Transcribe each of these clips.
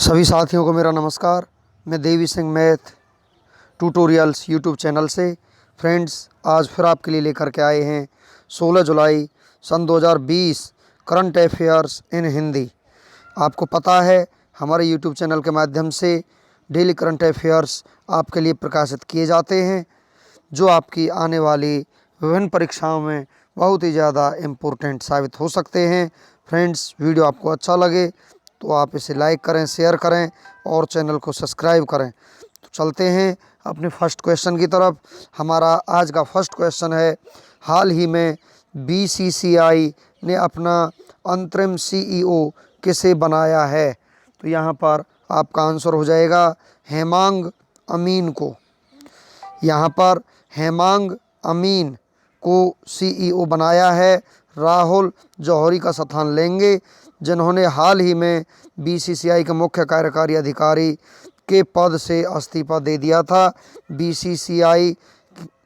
सभी साथियों को मेरा नमस्कार। मैं Devi Singh math tutorials YouTube channel से। फ्रेंड्स, आज फिर आपके लिए लेकर के आए हैं 16 जुलाई सन 2020 करंट अफेयर्स इन हिंदी। आपको पता है, हमारे यूट्यूब चैनल के माध्यम से डेली करंट अफेयर्स आपके लिए प्रकाशित किए जाते हैं, जो आपकी आने वाली विभिन्न परीक्षाओं में बहुत ही ज़्यादा इम्पोर्टेंट साबित हो सकते हैं। फ्रेंड्स, वीडियो आपको अच्छा लगे तो आप इसे लाइक करें, शेयर करें और चैनल को सब्सक्राइब करें। तो चलते हैं अपने फर्स्ट क्वेश्चन की तरफ। हमारा आज का फर्स्ट क्वेश्चन है, हाल ही में बीसीसीआई ने अपना अंतरिम सीईओ किसे बनाया है? तो यहाँ पर आपका आंसर हो जाएगा हेमांग अमीन को। यहाँ पर हेमांग अमीन को सीईओ बनाया है राहुल जौहरी का स्थान लेंगे, जिन्होंने हाल ही में बीसीसीआई के मुख्य कार्यकारी अधिकारी के पद से इस्तीफा दे दिया था। बीसीसीआई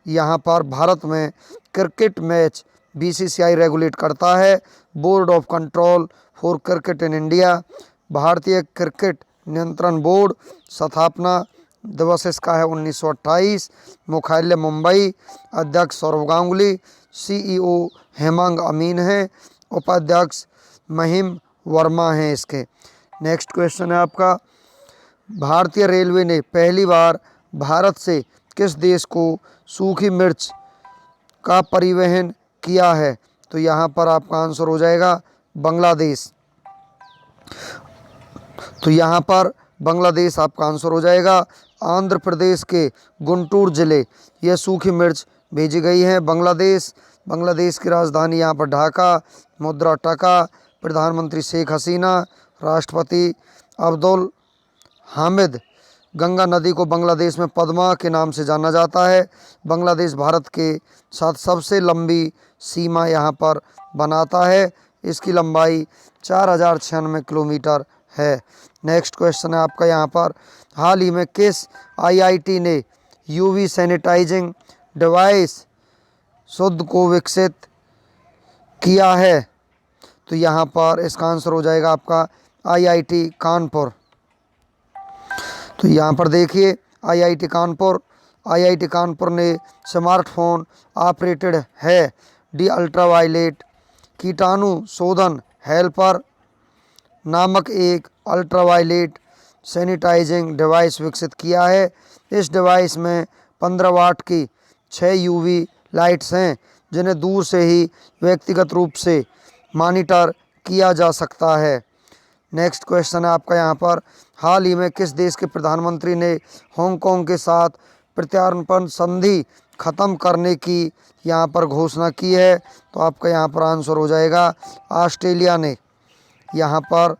यहाँ पर भारत में क्रिकेट मैच बीसीसीआई रेगुलेट करता है। Board of control for cricket in India, भारतीय क्रिकेट नियंत्रण बोर्ड, स्थापना दिवस इसका है 1928, मुख्यालय मुंबई, अध्यक्ष सौरव गांगुली, सीईओ हेमांग अमीन है, उपाध्यक्ष महिम वर्मा हैं इसके। नेक्स्ट क्वेश्चन है आपका, भारतीय रेलवे ने पहली बार भारत से किस देश को सूखी मिर्च का परिवहन किया है? तो यहाँ पर आपका आंसर हो जाएगा बांग्लादेश। तो यहाँ पर बांग्लादेश आपका आंसर हो जाएगा। आंध्र प्रदेश के गुंटूर ज़िले यह सूखी मिर्च भेजी गई है बांग्लादेश की राजधानी यहाँ पर ढाका, मुद्रा टका, प्रधानमंत्री शेख हसीना, राष्ट्रपति अब्दुल हामिद। गंगा नदी को बांग्लादेश में पद्मा के नाम से जाना जाता है। बांग्लादेश भारत के साथ सबसे लंबी सीमा यहाँ पर बनाता है। इसकी लंबाई 4096 किलोमीटर है। नेक्स्ट क्वेश्चन है आपका यहाँ पर, हाल ही में किस आईआईटी ने यूवी सैनिटाइजिंग डिवाइस शुद्ध को विकसित किया है? तो यहाँ पर इसका आंसर हो जाएगा आपका आईआईटी कानपुर। तो यहाँ पर देखिए, आईआईटी कानपुर ने स्मार्टफोन ऑपरेटेड है डी अल्ट्रावायलेट कीटाणु शोधन हेल्पर नामक एक अल्ट्रावायलेट सैनिटाइजिंग डिवाइस विकसित किया है। इस डिवाइस में 15 वाट की 6 यूवी लाइट्स हैं, जिन्हें दूर से ही व्यक्तिगत रूप से मॉनिटर किया जा सकता है। नेक्स्ट क्वेश्चन है आपका यहाँ पर, हाल ही में किस देश के प्रधानमंत्री ने हांगकांग के साथ प्रत्यार्पण संधि खत्म करने की यहाँ पर घोषणा की है? तो आपका यहाँ पर आंसर हो जाएगा ऑस्ट्रेलिया ने यहाँ पर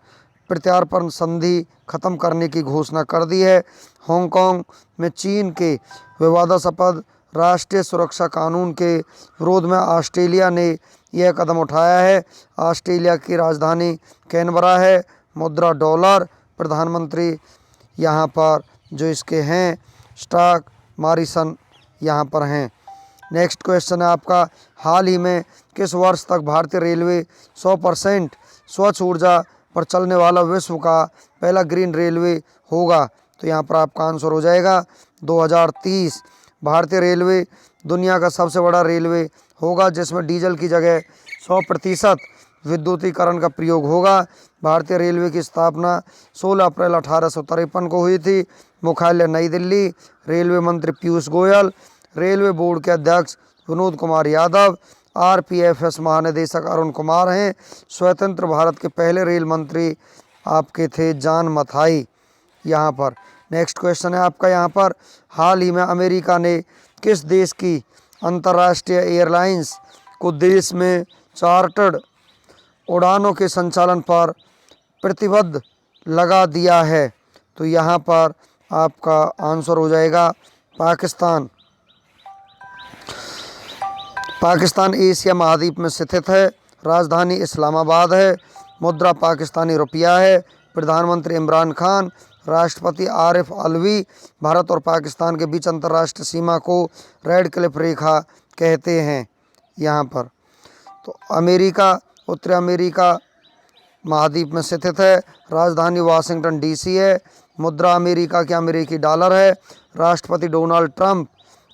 प्रत्यार्पण संधि खत्म करने की घोषणा कर दी है। हांगकांग में चीन के विवादास्पद राष्ट्रीय सुरक्षा कानून के विरोध में ऑस्ट्रेलिया ने यह कदम उठाया है। ऑस्ट्रेलिया की राजधानी कैनबरा है, मुद्रा डॉलर, प्रधानमंत्री यहाँ पर जो इसके हैं स्कॉट मॉरिसन यहाँ पर हैं। नेक्स्ट क्वेश्चन है आपका, हाल ही में किस वर्ष तक भारतीय रेलवे 100% स्वच्छ ऊर्जा पर चलने वाला विश्व का पहला ग्रीन रेलवे होगा? तो यहाँ पर आपका आंसर हो जाएगा 2030। भारतीय रेलवे दुनिया का सबसे बड़ा रेलवे होगा, जिसमें डीजल की जगह 100% विद्युतीकरण का प्रयोग होगा। भारतीय रेलवे की स्थापना 16 अप्रैल 1853 को हुई थी। मुख्यालय नई दिल्ली। रेलवे मंत्री पीयूष गोयल, रेलवे बोर्ड के अध्यक्ष विनोद कुमार यादव, आरपीएफएस महानिदेशक अरुण कुमार हैं। स्वतंत्र भारत के पहले रेल मंत्री आपके थे जॉन मथाई यहाँ पर। नेक्स्ट क्वेश्चन है आपका यहाँ पर, हाल ही में अमेरिका ने किस देश की अंतर्राष्ट्रीय एयरलाइंस को देश में चार्टर्ड उड़ानों के संचालन पर प्रतिबंध लगा दिया है? तो यहाँ पर आपका आंसर हो जाएगा पाकिस्तान। पाकिस्तान एशिया महाद्वीप में स्थित है, राजधानी इस्लामाबाद है, मुद्रा पाकिस्तानी रुपया है, प्रधानमंत्री इमरान खान, राष्ट्रपति आरिफ अलवी। भारत और पाकिस्तान के बीच अंतर्राष्ट्रीय सीमा को रेड क्लिफ रेखा कहते हैं यहाँ पर। तो अमेरिका, उत्तरी अमेरिका महाद्वीप में स्थित है। राजधानी वाशिंगटन डीसी है। मुद्रा अमेरिका की अमेरिकी डॉलर है। राष्ट्रपति डोनाल्ड ट्रंप।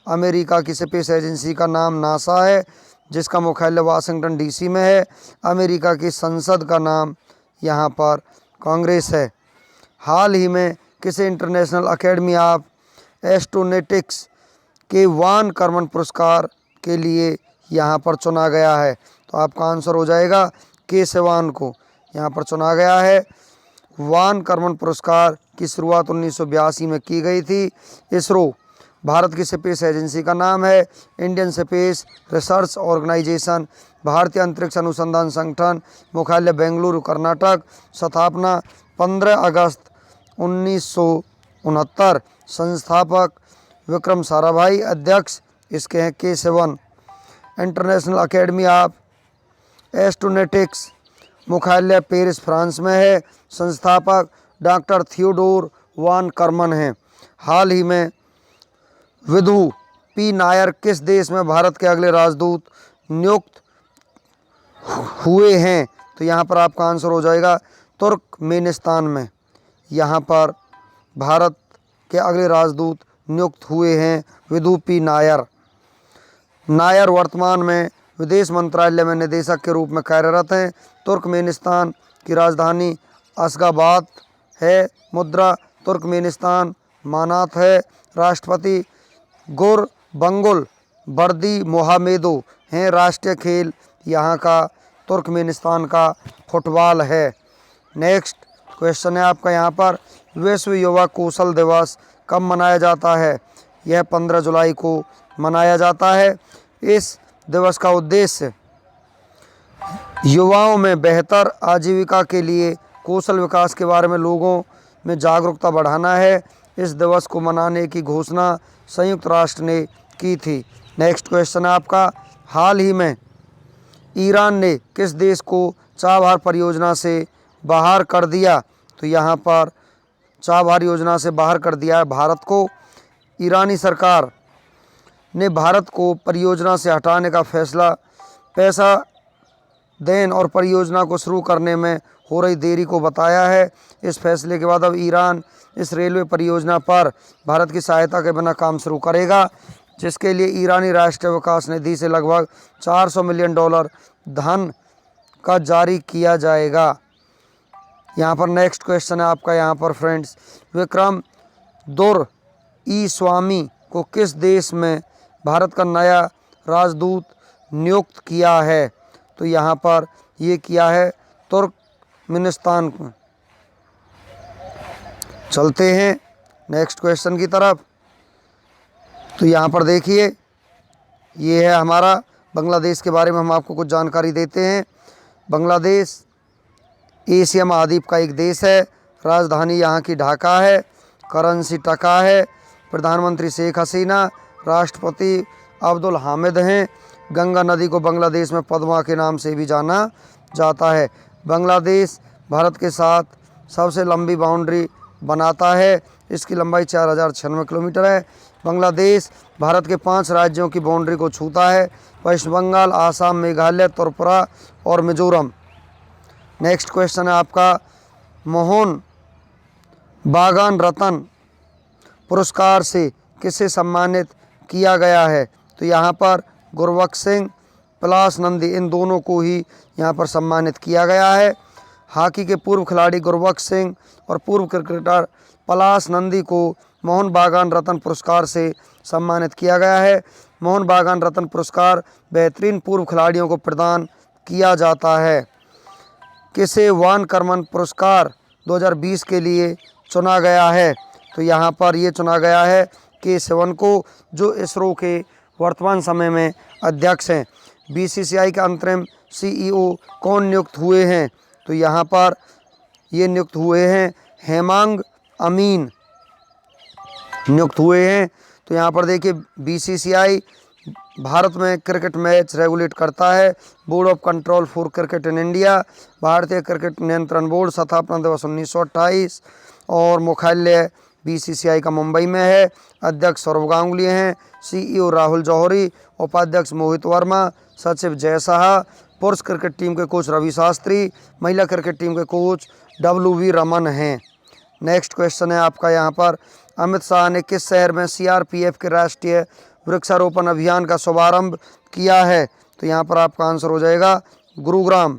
अमेरिका की स्पेस एजेंसी का नाम नासा है, जिसका मुख्यालय वाशिंगटन डीसी में है। अमेरिका की संसद का नाम यहाँ पर कांग्रेस है। हाल ही में किसे इंटरनेशनल अकेडमी ऑफ एस्ट्रोनॉटिक्स के वान कर्मन पुरस्कार के लिए यहाँ पर चुना गया है? तो आपका आंसर हो जाएगा के सिवान को यहाँ पर चुना गया है। वान कर्मन पुरस्कार की शुरुआत 1982 में की गई थी। इसरो भारत की स्पेस एजेंसी का नाम है इंडियन स्पेस रिसर्च ऑर्गेनाइजेशन। भारतीय अंतरिक्ष अनुसंधान संगठन, मुख्यालय बेंगलुरु कर्नाटक। स्थापना 15 अगस्त 1969। संस्थापक विक्रम साराभाई। अध्यक्ष इसके हैं के Sivan. International academy of astronautics मुख्यालय पेरिस फ्रांस में है। संस्थापक डॉक्टर थियोडोर वान कर्मन हैं। हाल ही में विधु पी नायर किस देश में भारत के अगले राजदूत नियुक्त हुए हैं? तो यहाँ पर आपका आंसर हो जाएगा तुर्कमेनिस्तान में। यहाँ पर भारत के अगले राजदूत नियुक्त हुए हैं विधु पी नायर। नायर वर्तमान में विदेश मंत्रालय में निदेशक के रूप में कार्यरत हैं। तुर्कमेनिस्तान की राजधानी अशगाबाद है। मुद्रा तुर्कमेनिस्तान मानात है। राष्ट्रपति गुरबंगुल बर्दी मोहामेदो हैं। राष्ट्रीय खेल यहाँ का तुर्कमेनिस्तान का फुटबॉल है। नेक्स्ट क्वेश्चन है आपका यहाँ पर, विश्व युवा कौशल दिवस कब मनाया जाता है? यह 15 जुलाई को मनाया जाता है। इस दिवस का उद्देश्य युवाओं में बेहतर आजीविका के लिए कौशल विकास के बारे में लोगों में जागरूकता बढ़ाना है। इस दिवस को मनाने की घोषणा संयुक्त राष्ट्र ने की थी। नेक्स्ट क्वेश्चन है आपका, हाल ही में ईरान ने किस देश को चाबहार परियोजना से बाहर कर दिया? तो यहाँ पर चाबहार योजना से बाहर कर दिया है भारत को। ईरानी सरकार ने भारत को परियोजना से हटाने का फैसला पैसा देन और परियोजना को शुरू करने में हो रही देरी को बताया है। इस फैसले के बाद अब ईरान इस रेलवे परियोजना पर भारत की सहायता के बिना काम शुरू करेगा, जिसके लिए ईरानी राष्ट्रीय विकास निधि से लगभग $400 मिलियन धन का जारी किया जाएगा। यहाँ पर नेक्स्ट क्वेश्चन है आपका यहाँ पर फ्रेंड्स, विक्रम दोरईस्वामी को किस देश में भारत का नया राजदूत नियुक्त किया है? तो यहाँ पर ये किया है तुर्कमेनिस्तान को। चलते हैं नेक्स्ट क्वेश्चन की तरफ। तो यहाँ पर देखिए, ये है हमारा बांग्लादेश के बारे में हम आपको कुछ जानकारी देते हैं। बांग्लादेश एशिया महाद्वीप का एक देश है। राजधानी यहाँ की ढाका है। करेंसी टका है। प्रधानमंत्री शेख हसीना। राष्ट्रपति अब्दुल हामिद हैं। गंगा नदी को बांग्लादेश में पद्मा के नाम से भी जाना जाता है। बांग्लादेश भारत के साथ सबसे लंबी बाउंड्री बनाता है। इसकी लंबाई 4096 किलोमीटर है। बांग्लादेश भारत के 5 राज्यों की बाउंड्री को छूता है, पश्चिम बंगाल, आसाम, मेघालय, त्रिपुरा और मिजोरम। नेक्स्ट क्वेश्चन है आपका, मोहन बागान रत्न पुरस्कार से किसे सम्मानित किया गया है? तो यहाँ पर गुरबख्श सिंह, पलाश नंदी, इन दोनों को ही यहाँ पर सम्मानित किया गया है। हॉकी के पूर्व खिलाड़ी गुरबख्श सिंह और पूर्व क्रिकेटर पलाश नंदी को मोहन बागान रत्न पुरस्कार से सम्मानित किया गया है। मोहन बागान रत्न पुरस्कार बेहतरीन पूर्व खिलाड़ियों को प्रदान किया जाता है। किसे वान कर्मन पुरस्कार 2020 के लिए चुना गया है? तो यहाँ पर ये चुना गया है के सिवन को, जो इसरो के वर्तमान समय में अध्यक्ष हैं। बीसीसीआई के अंतरिम सीईओ कौन नियुक्त हुए हैं? तो यहाँ पर ये नियुक्त हुए हैं हेमांग अमीन नियुक्त हुए हैं। तो यहाँ पर देखिए, बीसीसीआई भारत में क्रिकेट मैच रेगुलेट करता है। Board of control for cricket in India, भारतीय क्रिकेट नियंत्रण बोर्ड, स्थापना दिवस 1928 और मुख्यालय बीसीसीआई का मुंबई में है। अध्यक्ष सौरव गांगुली हैं। सीईओ राहुल जौहरी, उपाध्यक्ष मोहित वर्मा, सचिव जय शाह, पुरुष क्रिकेट टीम के कोच रवि शास्त्री, महिला क्रिकेट टीम के कोच WV रमन हैं। नेक्स्ट क्वेश्चन है आपका यहाँ पर, अमित शाह ने किस शहर में CRPF के राष्ट्रीय वृक्षारोपण अभियान का शुभारंभ किया है? तो यहाँ पर आपका आंसर हो जाएगा गुरुग्राम।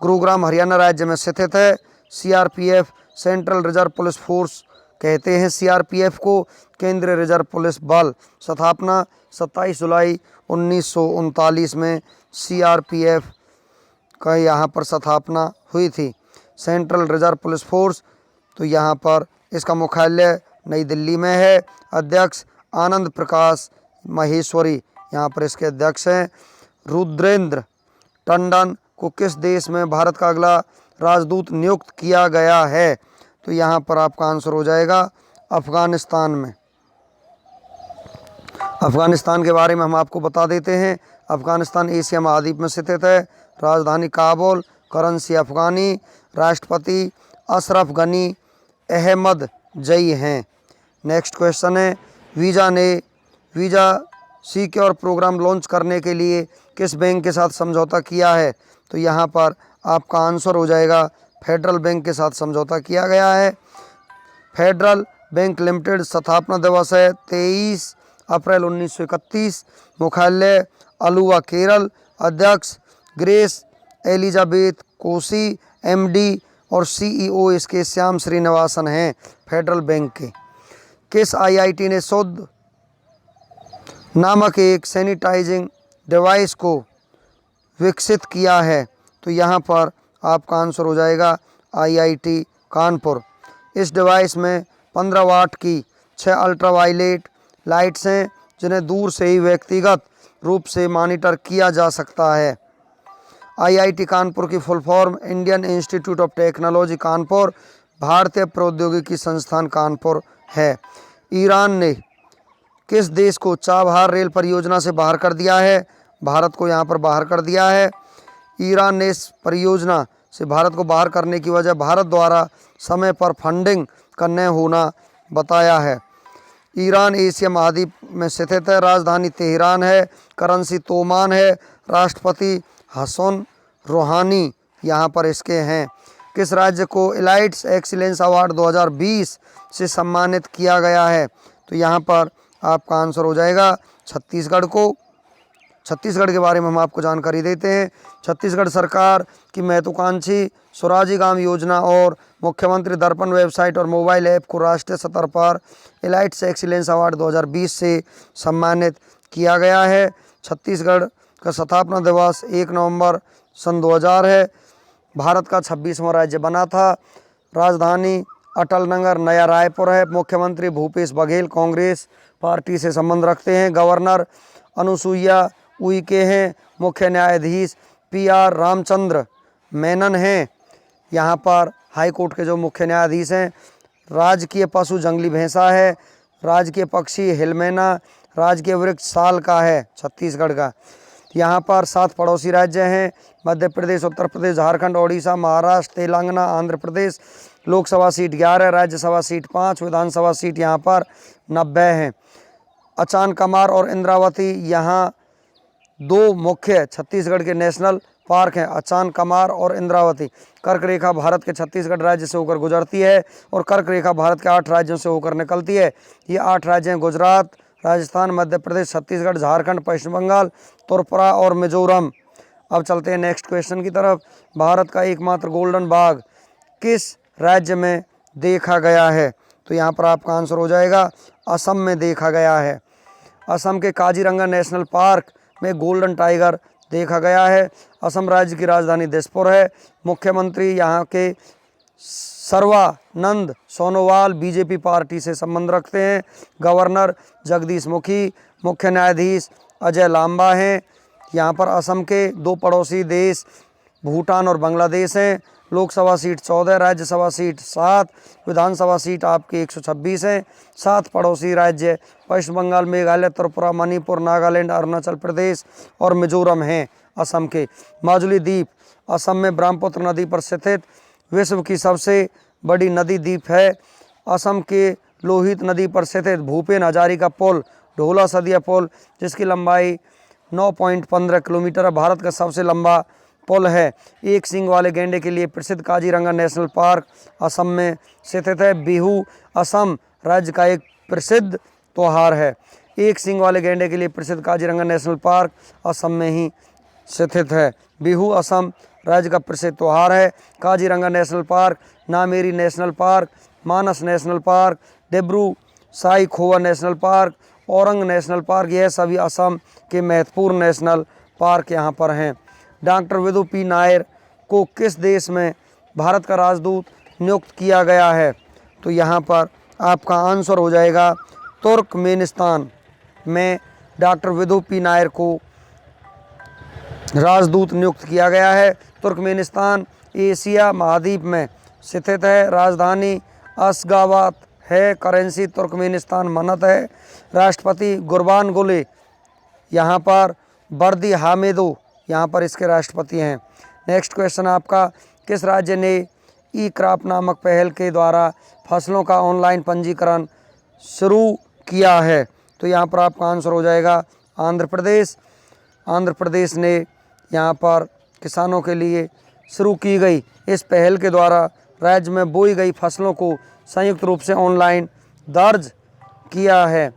गुरुग्राम हरियाणा राज्य में स्थित है। CRPF central reserve police force कहते हैं CRPF को, केंद्रीय रिजर्व पुलिस बल। स्थापना 27 जुलाई 1939 में CRPF का यहाँ पर स्थापना हुई थी। सेंट्रल रिजर्व पुलिस फोर्स, तो यहाँ पर इसका मुख्यालय नई दिल्ली में है। अध्यक्ष आनंद प्रकाश महेश्वरी यहाँ पर इसके अध्यक्ष हैं। रुद्रेंद्र टंडन को किस देश में भारत का अगला राजदूत नियुक्त किया गया है? तो यहाँ पर आपका आंसर हो जाएगा अफगानिस्तान में। अफगानिस्तान के बारे में हम आपको बता देते हैं। अफगानिस्तान एशिया महाद्वीप में स्थित है। राजधानी काबुल, करेंसी अफगानी, राष्ट्रपति अशरफ गनी अहमद जई हैं। नेक्स्ट क्वेश्चन है, वीज़ा सिक्योर प्रोग्राम लॉन्च करने के लिए किस बैंक के साथ समझौता किया है? तो यहाँ पर आपका आंसर हो जाएगा फेडरल बैंक के साथ समझौता किया गया है। फेडरल बैंक लिमिटेड स्थापना दिवस है 23 अप्रैल 1931। मुख्यालय अलुवा केरल। अध्यक्ष ग्रेस एलिजाबेथ कोसी MD और CEO इसके श्याम श्रीनिवासन हैं फेडरल बैंक के। किस IIT ने शुद्ध नामक एक सैनिटाइजिंग डिवाइस को विकसित किया है? तो यहाँ पर आपका आंसर हो जाएगा IIT कानपुर। इस डिवाइस में 15 वाट की 6 अल्ट्रावायलेट लाइट्स हैं जिन्हें दूर से ही व्यक्तिगत रूप से मॉनिटर किया जा सकता है। IIT कानपुर की full form Indian institute of technology Kanpur, भारतीय प्रौद्योगिकी संस्थान कानपुर है। ईरान ने किस देश को चाबहार रेल परियोजना से बाहर कर दिया है? भारत को यहाँ पर बाहर कर दिया है। ईरान ने इस परियोजना से भारत को बाहर करने की वजह भारत द्वारा समय पर फंडिंग का न होना बताया है। ईरान एशिया महाद्वीप में स्थित है। राजधानी तेहरान है। करेंसी तोमान है। राष्ट्रपति हसन रूहानी यहाँ पर इसके हैं। किस राज्य को एलाइट्स एक्सीलेंस अवार्ड 2020 से सम्मानित किया गया है? तो यहाँ पर आपका आंसर हो जाएगा छत्तीसगढ़ को। छत्तीसगढ़ के बारे में हम आपको जानकारी देते हैं। छत्तीसगढ़ सरकार की महत्वाकांक्षी स्वराजी गांव योजना और मुख्यमंत्री दर्पण वेबसाइट और मोबाइल ऐप को राष्ट्रीय स्तर पर एलाइट्स एक्सीलेंस अवार्ड 2020 से सम्मानित किया गया है। छत्तीसगढ़ का स्थापना दिवस 1 नवंबर सन 2000 है। भारत का 26वां राज्य बना था। राजधानी अटल नगर नया रायपुर है। मुख्यमंत्री भूपेश बघेल कांग्रेस पार्टी से संबंध रखते हैं। गवर्नर अनुसुईया उइके हैं। मुख्य न्यायाधीश PR रामचंद्र मेनन हैं यहाँ पर हाई कोर्ट के जो मुख्य न्यायाधीश हैं। राजकीय पशु जंगली भैंसा है। राजकीय पक्षी हिलमेना। राजकीय वृक्ष साल का है छत्तीसगढ़ का। यहाँ पर 7 पड़ोसी राज्य हैं, मध्य प्रदेश, उत्तर प्रदेश, झारखंड, ओडिशा, महाराष्ट्र, तेलंगाना, आंध्र प्रदेश। लोकसभा सीट 11, राज्यसभा सीट 5, विधानसभा सीट यहाँ पर 90 हैं। अचान कमार और इंद्रावती यहाँ 2 मुख्य छत्तीसगढ़ के नेशनल पार्क हैं। अचान कमार और इंद्रावती। कर्क रेखा भारत के छत्तीसगढ़ राज्य से होकर गुजरती है और कर्क रेखा भारत के 8 राज्यों से होकर निकलती है। ये 8 राज्य हैं गुजरात, राजस्थान, मध्य प्रदेश, छत्तीसगढ़, झारखंड, पश्चिम बंगाल, त्रिपुरा और मिजोरम। अब चलते हैं नेक्स्ट क्वेश्चन की तरफ। भारत का एकमात्र गोल्डन बाघ किस राज्य में देखा गया है? तो यहाँ पर आपका आंसर हो जाएगा असम में देखा गया है। असम के काजीरंगा नेशनल पार्क में गोल्डन टाइगर देखा गया है। असम राज्य की राजधानी दिसपुर है। मुख्यमंत्री यहाँ के सर्वानंद सोनोवाल BJP पार्टी से संबंध रखते हैं। गवर्नर जगदीश मुखी। मुख्य न्यायाधीश अजय लांबा हैं। यहाँ पर असम के 2 पड़ोसी देश भूटान और बांग्लादेश हैं। लोकसभा सीट 14, राज्यसभा सीट 7, विधानसभा सीट आपकी 126 है। 7 पड़ोसी राज्य पश्चिम बंगाल, मेघालय, त्रिपुरा, मणिपुर, नागालैंड, अरुणाचल प्रदेश और मिजोरम हैं असम के। माजुली द्वीप असम में ब्रह्मपुत्र नदी पर स्थित विश्व की सबसे बड़ी नदी द्वीप है। असम के लोहित नदी पर स्थित भूपेन हजारिका पुल, ढोला सदिया पुल, जिसकी लंबाई 9.15 किलोमीटर है। भारत का सबसे लंबा पुल है। एक सींग वाले गैंडे के लिए प्रसिद्ध काजीरंगा नेशनल पार्क असम में स्थित है। बिहू असम राज्य का एक प्रसिद्ध त्यौहार है। एक सींग वाले गैंडे के लिए प्रसिद्ध काजीरंगा नेशनल पार्क असम में ही स्थित है। बिहू असम राज्य का प्रसिद्ध त्यौहार है। Kaziranga national park, Nameri national park, Manas national park, Dibru Saikhowa national park, Orang national park, यह सभी असम के महत्वपूर्ण नेशनल पार्क यहाँ पर हैं। डॉक्टर विदु पी नायर को किस देश में भारत का राजदूत नियुक्त किया गया है? तो यहाँ पर आपका आंसर हो जाएगा तुर्कमेनिस्तान में डॉक्टर विदु पी नायर को राजदूत नियुक्त किया गया है। तुर्कमेनिस्तान एशिया महाद्वीप में स्थित है। राजधानी अशगाबाद है। करेंसी तुर्कमेनिस्तान मनत है। राष्ट्रपति गुरबानगुली यहाँ पर बर्दी हामिदो यहाँ पर इसके राष्ट्रपति हैं। नेक्स्ट क्वेश्चन आपका, किस राज्य ने ई क्रॉप नामक पहल के द्वारा फसलों का ऑनलाइन पंजीकरण शुरू किया है? तो यहाँ पर आपका आंसर हो जाएगा आंध्र प्रदेश। आंध्र प्रदेश ने यहाँ पर किसानों के लिए शुरू की गई इस पहल के द्वारा राज्य में बोई गई फसलों को संयुक्त रूप से ऑनलाइन दर्ज किया है।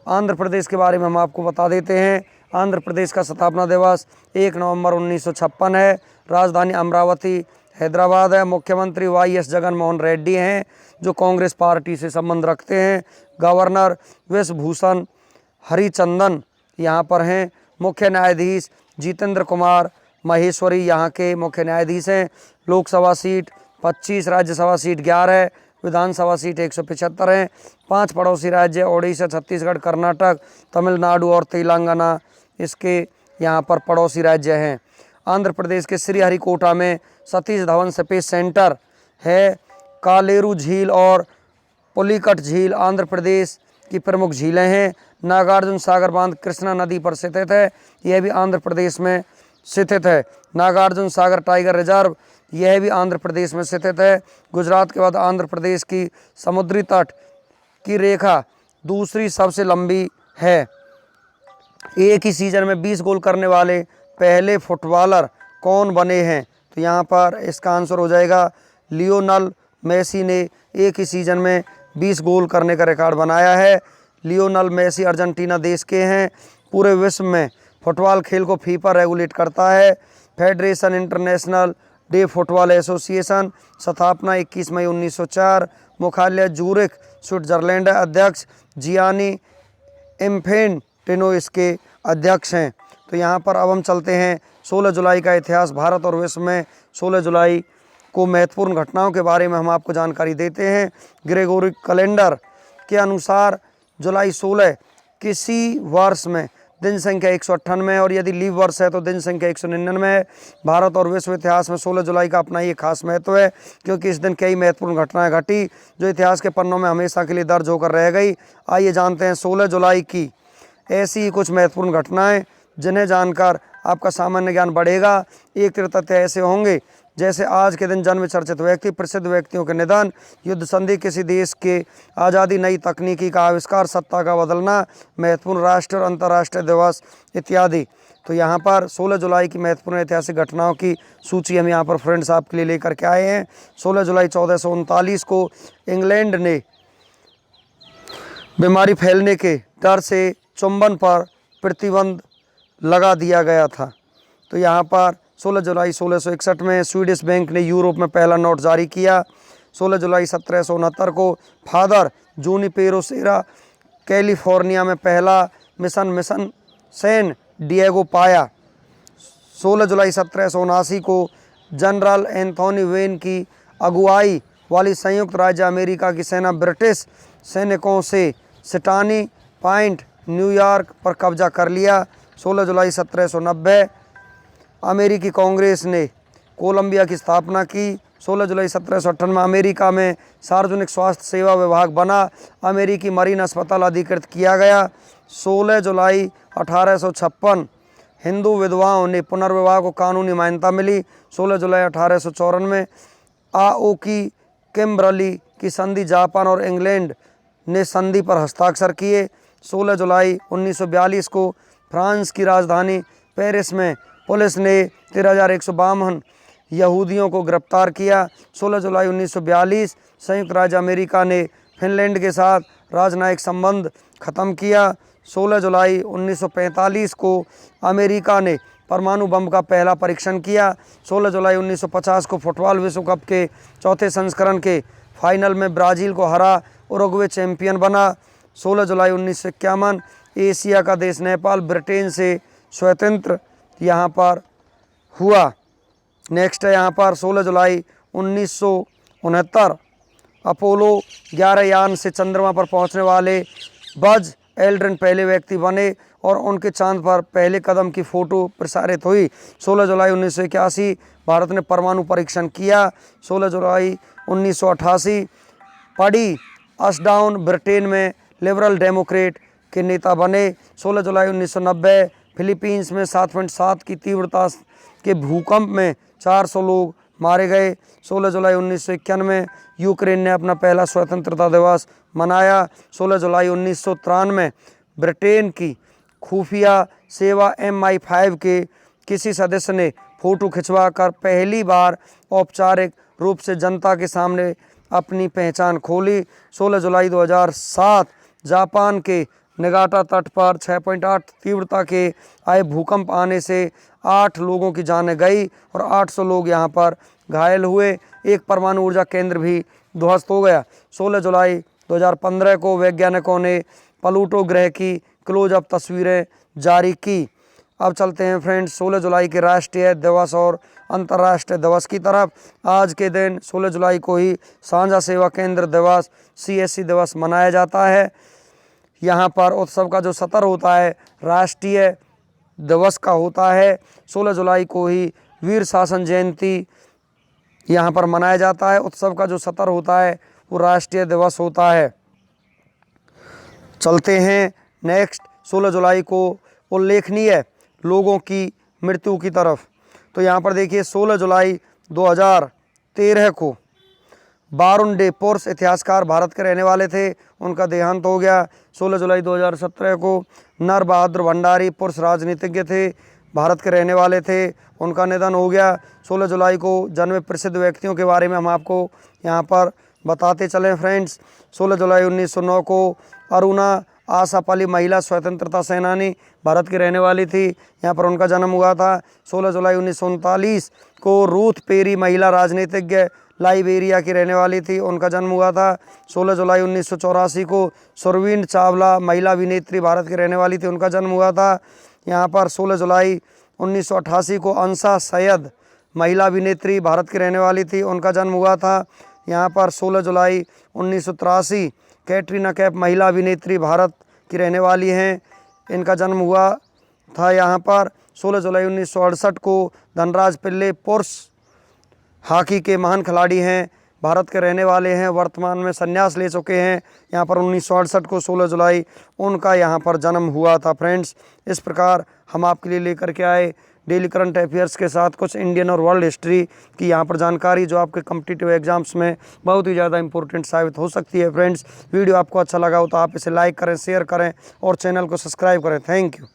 आंध्र प्रदेश के बारे में हम आपको बता देते हैं। आंध्र प्रदेश का स्थापना दिवस 1 नवंबर 1956 है। राजधानी अमरावती हैदराबाद है। मुख्यमंत्री वाईएस जगनमोहन रेड्डी हैं जो कांग्रेस पार्टी से संबंध रखते हैं। गवर्नर विश्वभूषण हरिचंदन यहाँ पर हैं। मुख्य न्यायाधीश जितेंद्र कुमार महेश्वरी यहाँ के मुख्य न्यायाधीश हैं। लोकसभा सीट 25, राज्यसभा सीट 11, विधानसभा सीट 175 हैं। 5 पड़ोसी राज्य ओडिशा, छत्तीसगढ़, कर्नाटक, तमिलनाडु और तेलंगाना इसके यहाँ पर पड़ोसी राज्य हैं। आंध्र प्रदेश के श्रीहरिकोटा में सतीश धवन स्पेस सेंटर है। कालेरू झील और पुलिकट झील आंध्र प्रदेश की प्रमुख झीलें हैं। नागार्जुन सागर बांध कृष्णा नदी पर स्थित है। यह भी आंध्र प्रदेश में स्थित है। नागार्जुन सागर टाइगर रिजर्व यह भी आंध्र प्रदेश में स्थित है। गुजरात के बाद आंध्र प्रदेश की समुद्री तट की रेखा दूसरी सबसे लंबी है। एक ही सीजन में 20 गोल करने वाले पहले फुटबॉलर कौन बने हैं? तो यहाँ पर इसका आंसर हो जाएगा लियोनल मेसी ने एक ही सीजन में 20 गोल करने का रिकॉर्ड बनाया है। लियोनल मेसी अर्जेंटीना देश के हैं। पूरे विश्व में फुटबॉल खेल को फीफा रेगुलेट करता है। Federation international day football association, स्थापना 21 मई 1904, मुख्यालय जूरिख स्विट्जरलैंड, अध्यक्ष जियानी इन्फेंटिनो इसके अध्यक्ष हैं। तो यहाँ पर अब हम चलते हैं 16 जुलाई का इतिहास। भारत और विश्व में 16 जुलाई को महत्वपूर्ण घटनाओं के बारे में हम आपको जानकारी देते हैं। ग्रेगोरिक कैलेंडर के अनुसार जुलाई 16 किसी वर्ष में दिन संख्या 198 है और यदि लीव वर्ष है तो दिन संख्या 199 है। भारत और विश्व इतिहास में 16 जुलाई का अपना ये खास महत्व है क्योंकि इस दिन कई महत्वपूर्ण घटनाएं घटी जो इतिहास के पन्नों में हमेशा के लिए दर्ज होकर रह गई। आइए जानते हैं 16 जुलाई की ऐसी ही कुछ महत्वपूर्ण घटनाएं जिन्हें जानकर आपका सामान्य ज्ञान बढ़ेगा। एक तथ्य ऐसे होंगे जैसे आज के दिन जन्म चर्चित व्यक्ति, प्रसिद्ध व्यक्तियों के निधन, युद्ध संधि, किसी देश के आज़ादी, नई तकनीकी का आविष्कार, सत्ता का बदलना, महत्वपूर्ण राष्ट्रीय और अंतर्राष्ट्रीय दिवस इत्यादि। तो यहाँ पर 16 जुलाई की महत्वपूर्ण ऐतिहासिक घटनाओं की सूची हम यहाँ पर फ्रेंड्स आपके लिए लेकर के आए हैं। 16 जुलाई 1439 को इंग्लैंड ने बीमारी फैलने के डर से चुंबन पर प्रतिबंध लगा दिया गया था। तो यहाँ पर 16 जुलाई 1661 में स्वीडिश बैंक ने यूरोप में पहला नोट जारी किया। 16 जुलाई 1769 को फादर जूनिपेरो सेरा कैलिफोर्निया में पहला मिशन सैन डिएगो पाया। 16 जुलाई 1779 को जनरल एंथोनी वेन की अगुवाई वाली संयुक्त राज्य अमेरिका की सेना ब्रिटिश सैनिकों से सिटानी पॉइंट न्यूयॉर्क पर कब्जा कर लिया। 16 जुलाई 1790 अमेरिकी कांग्रेस ने कोलंबिया की स्थापना की। 16 जुलाई 1758 में अमेरिका में सार्वजनिक स्वास्थ्य सेवा विभाग बना। अमेरिकी मरीन अस्पताल अधिकृत किया गया। 16 जुलाई 1856 हिंदू विधवाओं ने पुनर्विवाह को कानूनी मान्यता मिली। 16 जुलाई 1854 में आओकी किम्बर्ली की संधि जापान और इंग्लैंड ने संधि पर हस्ताक्षर किए। 16 जुलाई 1942 को फ्रांस की राजधानी पेरिस में पुलिस ने 13,152 यहूदियों को गिरफ्तार किया। 16 जुलाई 1942 संयुक्त राज्य अमेरिका ने फिनलैंड के साथ राजनयिक संबंध खत्म किया। 16 जुलाई 1945 को अमेरिका ने परमाणु बम का पहला परीक्षण किया। 16 जुलाई 1950 को फुटबॉल विश्व कप के चौथे संस्करण के फाइनल में ब्राज़ील को हरा उरुग्वे चैंपियन बना। 16 जुलाई 1951 एशिया का देश नेपाल ब्रिटेन से स्वतंत्र यहाँ पर हुआ। नेक्स्ट है यहाँ पर 16 जुलाई 1969 अपोलो 11 यान से चंद्रमा पर पहुँचने वाले बज एल्ड्रिन पहले व्यक्ति बने और उनके चांद पर पहले कदम की फ़ोटो प्रसारित हुई। 16 जुलाई 1981 भारत ने परमाणु परीक्षण किया। 16 जुलाई 1988 पडी असडाउन ब्रिटेन में लिबरल डेमोक्रेट के नेता बने। 16 जुलाई 1990 फिलीपींस में 7.7 की तीव्रता के भूकंप में 400 लोग मारे गए। 16 जुलाई 1991 यूक्रेन ने अपना पहला स्वतंत्रता दिवस मनाया। 16 जुलाई 1993 ब्रिटेन की खुफिया सेवा MI5 के किसी सदस्य ने फ़ोटो खिंचवाकर पहली बार औपचारिक रूप से जनता के सामने अपनी पहचान खोली। 16 जुलाई 2007 जापान के निगाटा तट पर 6.8 तीव्रता के आए भूकंप आने से 8 लोगों की जानें गई और 800 लोग यहां पर घायल हुए। एक परमाणु ऊर्जा केंद्र भी ध्वस्त हो गया। 16 जुलाई 2015 को वैज्ञानिकों ने प्लूटो ग्रह की क्लोजअप तस्वीरें जारी की। अब चलते हैं फ्रेंड्स 16 जुलाई के राष्ट्रीय दिवस और अंतर्राष्ट्रीय दिवस की तरफ। आज के दिन 16 जुलाई को ही साझा सेवा केंद्र दिवस CSC दिवस मनाया जाता है। यहाँ पर उत्सव का जो सत्र होता है राष्ट्रीय दिवस का होता है। 16 जुलाई को ही वीर शासन जयंती यहाँ पर मनाया जाता है। उत्सव का जो सत्र होता है वो राष्ट्रीय दिवस होता है। चलते हैं नेक्स्ट 16 जुलाई को उल्लेखनीय लोगों की मृत्यु की तरफ। तो यहाँ पर देखिए 16 जुलाई 2013 को बारुंडे पुरुष इतिहासकार भारत के रहने वाले थे, उनका देहांत हो गया। 16 जुलाई 2017 को नर बहादुर भंडारी पुरुष राजनीतिज्ञ थे, भारत के रहने वाले थे, उनका निधन हो गया। 16 जुलाई को जन्मे प्रसिद्ध व्यक्तियों के बारे में हम आपको यहाँ पर बताते चलें फ्रेंड्स। 16 जुलाई 1909 को अरुणा आसापाली महिला स्वतंत्रता सेनानी भारत की रहने वाली थी, यहाँ पर उनका जन्म हुआ था। 16 जुलाई 1939 को रूथ पेरी महिला राजनीतिज्ञ लाइबेरिया की रहने वाली थी, उनका जन्म हुआ था। 16 जुलाई 1984 को सुरवीन चावला महिला अभिनेत्री भारत की रहने वाली थी, उनका जन्म हुआ था। यहाँ पर 16 जुलाई 1988 को अंसा सैयद महिला अभिनेत्री भारत की रहने वाली थी, उनका जन्म हुआ था। यहाँ पर 16 जुलाई 1983 कैटरीना कैफ महिला अभिनेत्री भारत की रहने वाली हैं, इनका जन्म हुआ था। यहाँ पर 16 जुलाई 1968 को धनराज पिल्ले पुरुष हॉकी के महान खिलाड़ी हैं, भारत के रहने वाले हैं, वर्तमान में संन्यास ले चुके हैं। यहाँ पर 1968 को 16 जुलाई उनका यहाँ पर जन्म हुआ था फ्रेंड्स। इस प्रकार हम आपके लिए लेकर के आए डेली करंट अफेयर्स के साथ कुछ इंडियन और वर्ल्ड हिस्ट्री की यहाँ पर जानकारी जो आपके कॉम्पिटिटिव एग्जाम्स में बहुत ही ज़्यादा इंपॉर्टेंट साबित हो सकती है फ्रेंड्स। वीडियो आपको अच्छा लगा हो तो आप इसे लाइक करें, शेयर करें और चैनल को सब्सक्राइब करें। Thank you.